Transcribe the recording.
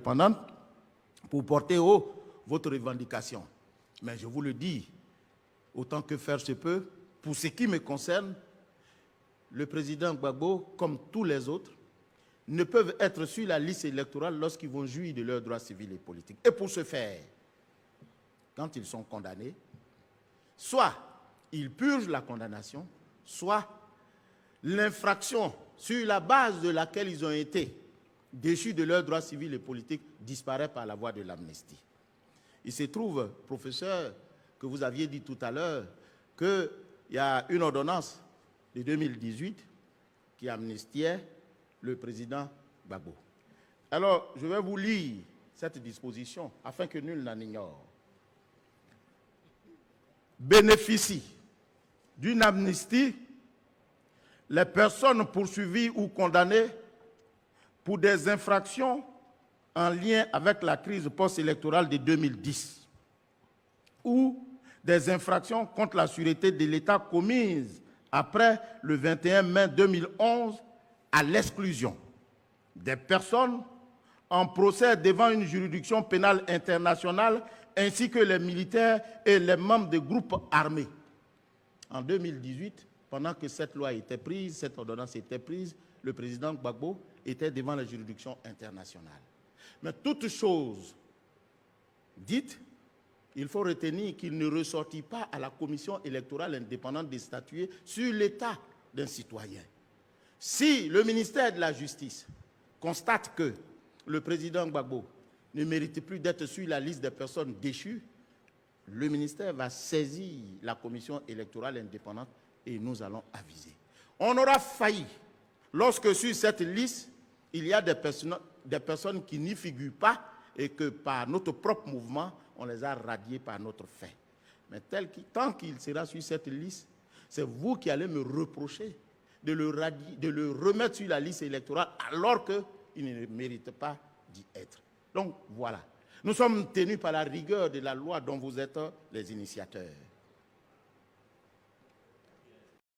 indépendante pour porter haut votre revendication. Mais je vous le dis, autant que faire se peut, pour ce qui me concerne, le président Gbagbo, comme tous les autres, ne peuvent être sur la liste électorale lorsqu'ils vont jouir de leurs droits civils et politiques. Et pour ce faire, quand ils sont condamnés, soit ils purgent la condamnation, soit l'infraction sur la base de laquelle ils ont été déchus de leurs droits civils et politiques disparaît par la voie de l'amnistie. Il se trouve, professeur, que vous aviez dit tout à l'heure, qu'il y a une ordonnance de 2018 qui amnistiait le président Gbagbo. Alors, je vais vous lire cette disposition afin que nul n'en ignore. Bénéficient d'une amnistie les personnes poursuivies ou condamnées pour des infractions en lien avec la crise post-électorale de 2010 ou des infractions contre la sûreté de l'État commises après le 21 mai 2011 à l'exclusion des personnes en procès devant une juridiction pénale internationale ainsi que les militaires et les membres des groupes armés. En 2018, pendant que cette loi était prise, cette ordonnance était prise, le président Gbagbo était devant la juridiction internationale. Mais toute chose dite, il faut retenir qu'il ne ressortit pas à la commission électorale indépendante de statuer sur l'état d'un citoyen. Si le ministère de la Justice constate que le président Gbagbo ne mérite plus d'être sur la liste des personnes déchues, le ministère va saisir la commission électorale indépendante et nous allons aviser. On aura failli lorsque sur cette liste, il y a des personnes qui n'y figurent pas et que par notre propre mouvement, on les a radiées par notre fait. Mais tant qu'il sera sur cette liste, c'est vous qui allez me reprocher de le remettre sur la liste électorale alors qu'il ne mérite pas d'y être. Donc voilà, nous sommes tenus par la rigueur de la loi dont vous êtes les initiateurs.